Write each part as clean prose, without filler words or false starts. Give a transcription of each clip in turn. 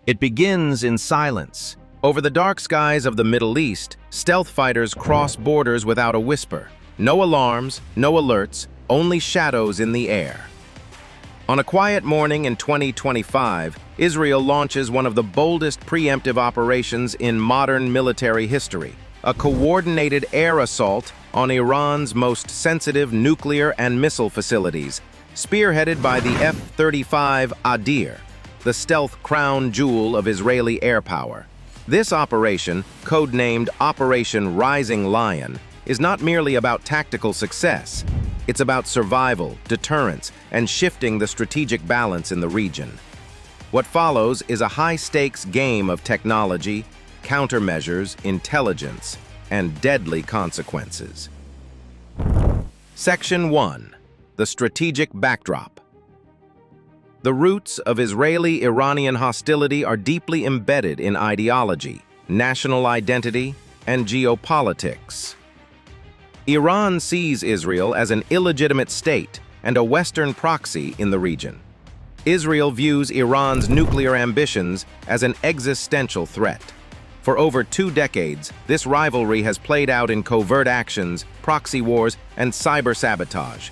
It begins in silence. Over the dark skies of the Middle East, stealth fighters cross borders without a whisper. No alarms, no alerts, only shadows in the air. On a quiet morning in 2025, Israel launches one of the boldest preemptive operations in modern military history, a coordinated air assault on Iran's most sensitive nuclear and missile facilities, spearheaded by the F-35 Adir, the stealth crown jewel of Israeli air power. This operation, codenamed Operation Rising Lion, is not merely about tactical success. It's about survival, deterrence, and shifting the strategic balance in the region. What follows is a high-stakes game of technology, countermeasures, intelligence, and deadly consequences. Section 1. The Strategic Backdrop. The roots of Israeli-Iranian hostility are deeply embedded in ideology, national identity, and geopolitics. Iran sees Israel as an illegitimate state and a Western proxy in the region. Israel views Iran's nuclear ambitions as an existential threat. For over 2 decades, this rivalry has played out in covert actions, proxy wars, and cyber sabotage.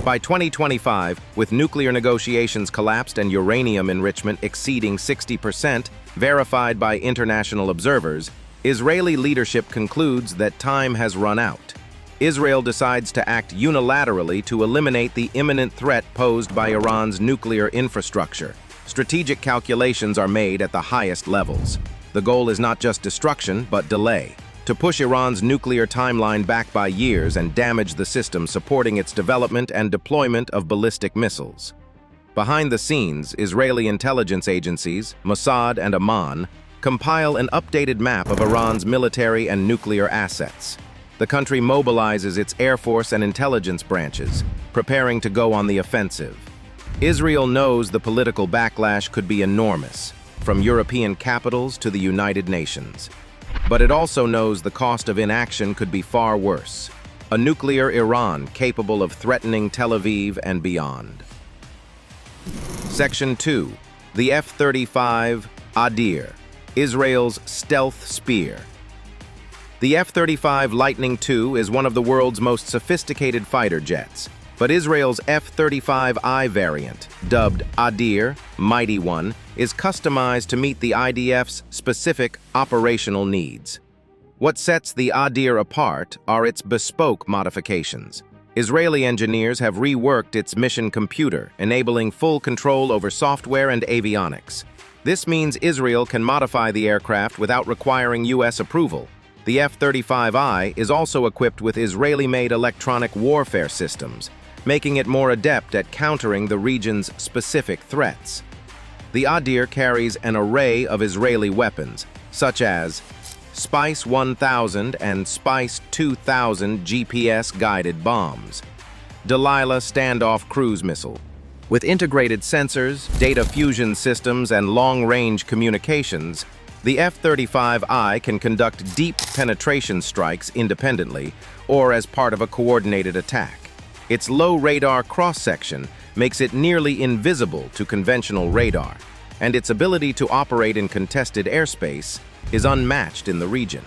By 2025, with nuclear negotiations collapsed and uranium enrichment exceeding 60%, verified by international observers, Israeli leadership concludes that time has run out. Israel decides to act unilaterally to eliminate the imminent threat posed by Iran's nuclear infrastructure. Strategic calculations are made at the highest levels. The goal is not just destruction, but delay, to push Iran's nuclear timeline back by years and damage the system supporting its development and deployment of ballistic missiles. Behind the scenes, Israeli intelligence agencies, Mossad and Amman, compile an updated map of Iran's military and nuclear assets. The country mobilizes its air force and intelligence branches, preparing to go on the offensive. Israel knows the political backlash could be enormous, from European capitals to the United Nations. But it also knows the cost of inaction could be far worse. A nuclear Iran capable of threatening Tel Aviv and beyond. Section 2. The F-35 Adir, Israel's stealth spear. The F-35 Lightning II is one of the world's most sophisticated fighter jets, but Israel's F-35I variant, dubbed Adir, Mighty One, is customized to meet the IDF's specific operational needs. What sets the Adir apart are its bespoke modifications. Israeli engineers have reworked its mission computer, enabling full control over software and avionics. This means Israel can modify the aircraft without requiring U.S. approval. The F-35I is also equipped with Israeli-made electronic warfare systems, making it more adept at countering the region's specific threats. The Adir carries an array of Israeli weapons, such as Spice 1000 and Spice 2000 GPS-guided bombs, Delilah standoff cruise missile. With integrated sensors, data fusion systems, and long-range communications, the F-35I can conduct deep penetration strikes independently or as part of a coordinated attack. Its low radar cross-section makes it nearly invisible to conventional radar, and its ability to operate in contested airspace is unmatched in the region.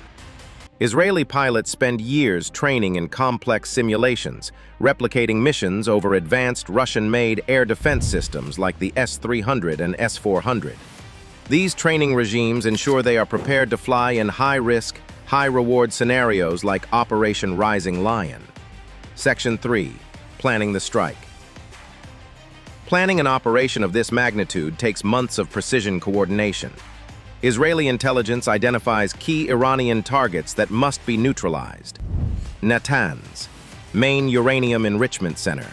Israeli pilots spend years training in complex simulations, replicating missions over advanced Russian-made air defense systems like the S-300 and S-400. These training regimes ensure they are prepared to fly in high-risk, high-reward scenarios like Operation Rising Lion. Section 3. Planning the strike. Planning an operation of this magnitude takes months of precision coordination. Israeli intelligence identifies key Iranian targets that must be neutralized. Natanz, main uranium enrichment center.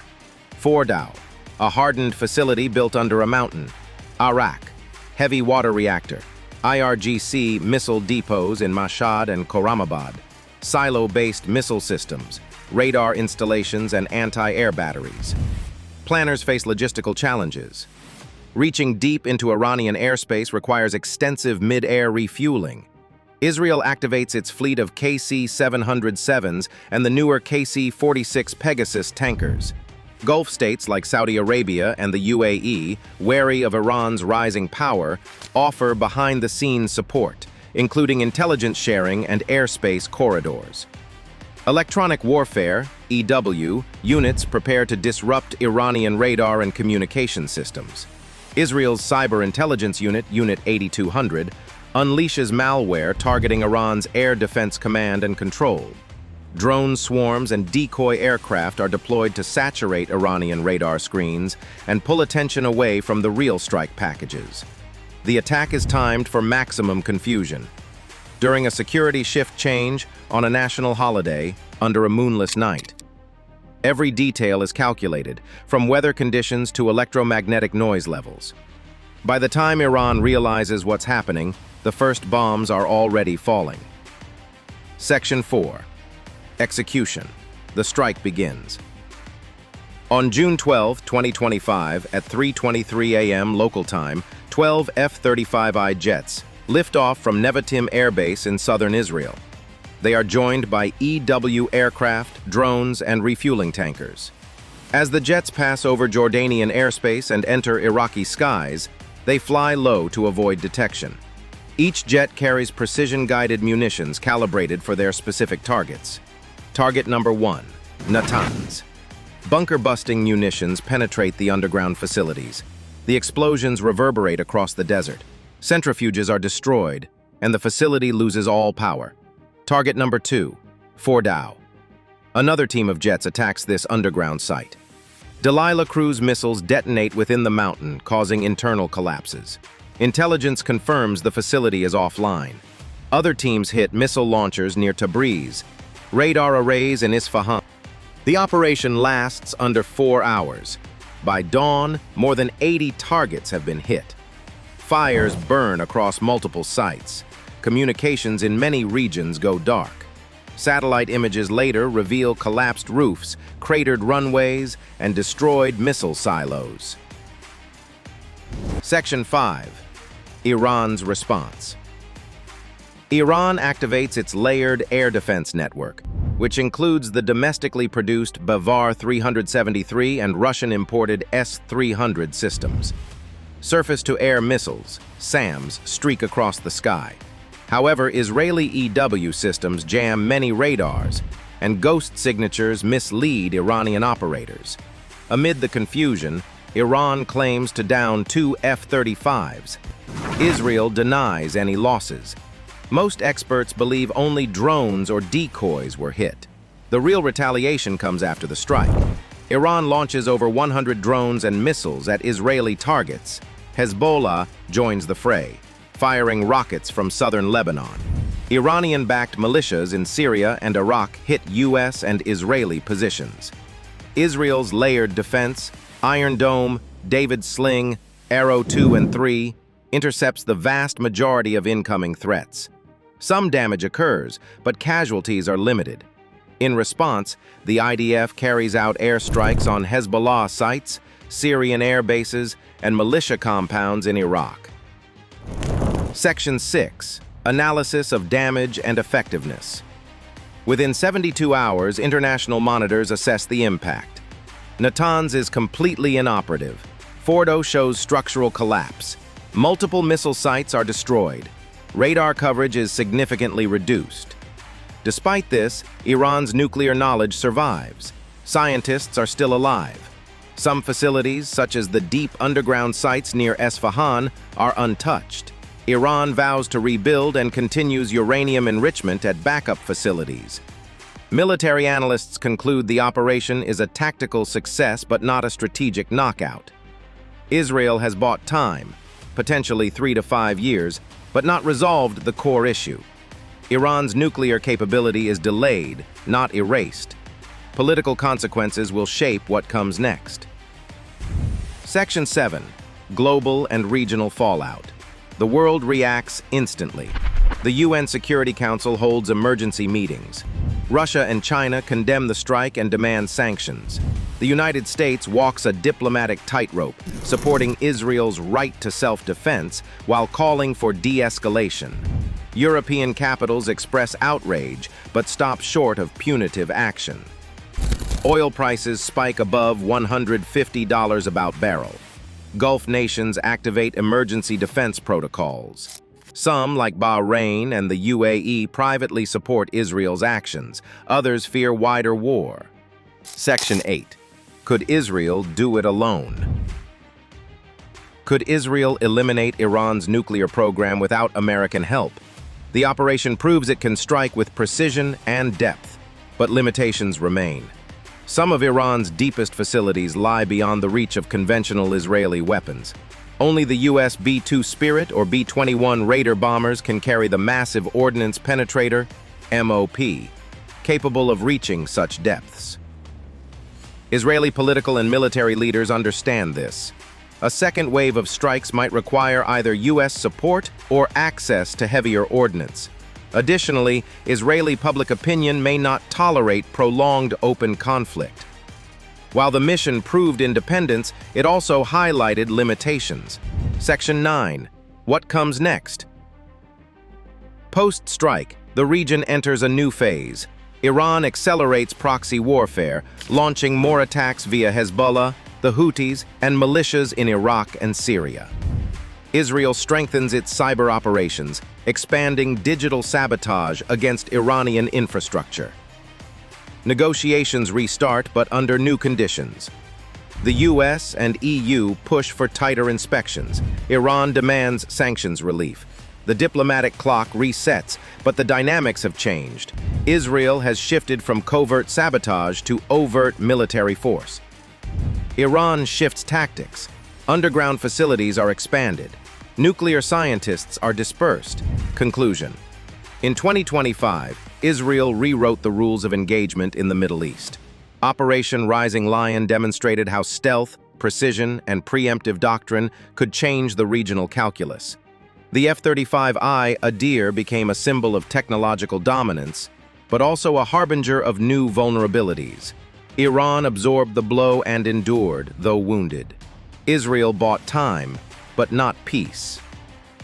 Fordow, a hardened facility built under a mountain. Arak, heavy water reactor. IRGC missile depots in Mashhad and Khorramabad. Silo-based missile systems, radar installations, and anti-air batteries. Planners face logistical challenges. Reaching deep into Iranian airspace requires extensive mid-air refueling. Israel activates its fleet of KC-707s and the newer KC-46 Pegasus tankers. Gulf states like Saudi Arabia and the UAE, wary of Iran's rising power, offer behind-the-scenes support, including intelligence sharing and airspace corridors. Electronic warfare, EW, units prepare to disrupt Iranian radar and communication systems. Israel's cyber intelligence unit, Unit 8200, unleashes malware targeting Iran's Air Defense Command and Control. Drone swarms and decoy aircraft are deployed to saturate Iranian radar screens and pull attention away from the real strike packages. The attack is timed for maximum confusion. During a security shift change on a national holiday under a moonless night. Every detail is calculated, from weather conditions to electromagnetic noise levels. By the time Iran realizes what's happening, the first bombs are already falling. Section 4. Execution. The strike begins. On June 12, 2025, at 3:23 a.m. local time, 12 F-35I jets lift off from Nevatim Air Base in southern Israel. They are joined by EW aircraft, drones, and refueling tankers. As the jets pass over Jordanian airspace and enter Iraqi skies, they fly low to avoid detection. Each jet carries precision-guided munitions calibrated for their specific targets. Target number 1, Natanz. Bunker-busting munitions penetrate the underground facilities. The explosions reverberate across the desert. Centrifuges are destroyed, and the facility loses all power. Target number 2, Fordow. Another team of jets attacks this underground site. Delilah cruise missiles detonate within the mountain, causing internal collapses. Intelligence confirms the facility is offline. Other teams hit missile launchers near Tabriz, radar arrays in Isfahan. The operation lasts under 4 hours. By dawn, more than 80 targets have been hit. Fires burn across multiple sites. Communications in many regions go dark. Satellite images later reveal collapsed roofs, cratered runways, and destroyed missile silos. Section 5. Iran's response. Iran activates its layered air defense network, which includes the domestically produced Bavar 373 and Russian-imported S-300 systems. Surface-to-air missiles, SAMs, streak across the sky. However, Israeli EW systems jam many radars, and ghost signatures mislead Iranian operators. Amid the confusion, Iran claims to down 2 F-35s. Israel denies any losses. Most experts believe only drones or decoys were hit. The real retaliation comes after the strike. Iran launches over 100 drones and missiles at Israeli targets. Hezbollah joins the fray, firing rockets from southern Lebanon. Iranian-backed militias in Syria and Iraq hit U.S. and Israeli positions. Israel's layered defense, Iron Dome, David Sling, Arrow 2 and 3, intercepts the vast majority of incoming threats. Some damage occurs, but casualties are limited. In response, the IDF carries out airstrikes on Hezbollah sites, Syrian air bases, and militia compounds in Iraq. Section 6. Analysis of damage and effectiveness. Within 72 hours, international monitors assess the impact. Natanz is completely inoperative. Fordo shows structural collapse. Multiple missile sites are destroyed. Radar coverage is significantly reduced. Despite this, Iran's nuclear knowledge survives. Scientists are still alive. Some facilities, such as the deep underground sites near Esfahan, are untouched. Iran vows to rebuild and continues uranium enrichment at backup facilities. Military analysts conclude the operation is a tactical success but not a strategic knockout. Israel has bought time, potentially 3 to 5 years, but not resolved the core issue. Iran's nuclear capability is delayed, not erased. Political consequences will shape what comes next. Section 7. Global and regional fallout. The world reacts instantly. The UN Security Council holds emergency meetings. Russia and China condemn the strike and demand sanctions. The United States walks a diplomatic tightrope, supporting Israel's right to self-defense while calling for de-escalation. European capitals express outrage, but stop short of punitive action. Oil prices spike above $150 about barrel. Gulf nations activate emergency defense protocols. Some, like Bahrain and the UAE, privately support Israel's actions. Others fear wider war. Section 8. Could Israel do it alone? Could Israel eliminate Iran's nuclear program without American help? The operation proves it can strike with precision and depth, but limitations remain. Some of Iran's deepest facilities lie beyond the reach of conventional Israeli weapons. Only the U.S. B-2 Spirit or B-21 Raider bombers can carry the massive Ordnance Penetrator, MOP, capable of reaching such depths. Israeli political and military leaders understand this. A second wave of strikes might require either U.S. support or access to heavier ordnance. Additionally, Israeli public opinion may not tolerate prolonged open conflict. While the mission proved independence, it also highlighted limitations. Section 9. What comes next? Post-strike, the region enters a new phase. Iran accelerates proxy warfare, launching more attacks via Hezbollah, the Houthis, and militias in Iraq and Syria. Israel strengthens its cyber operations, expanding digital sabotage against Iranian infrastructure. Negotiations restart, but under new conditions. The US and EU push for tighter inspections. Iran demands sanctions relief. The diplomatic clock resets, but the dynamics have changed. Israel has shifted from covert sabotage to overt military force. Iran shifts tactics. Underground facilities are expanded. Nuclear scientists are dispersed. Conclusion. In 2025, Israel rewrote the rules of engagement in the Middle East. Operation Rising Lion demonstrated how stealth, precision, and preemptive doctrine could change the regional calculus. The F-35I Adir became a symbol of technological dominance, but also a harbinger of new vulnerabilities. Iran absorbed the blow and endured, though wounded. Israel bought time, but not peace.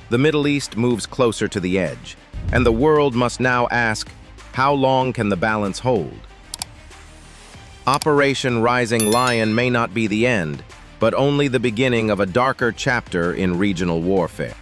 The Middle East moves closer to the edge, and the world must now ask, how long can the balance hold? Operation Rising Lion may not be the end, but only the beginning of a darker chapter in regional warfare.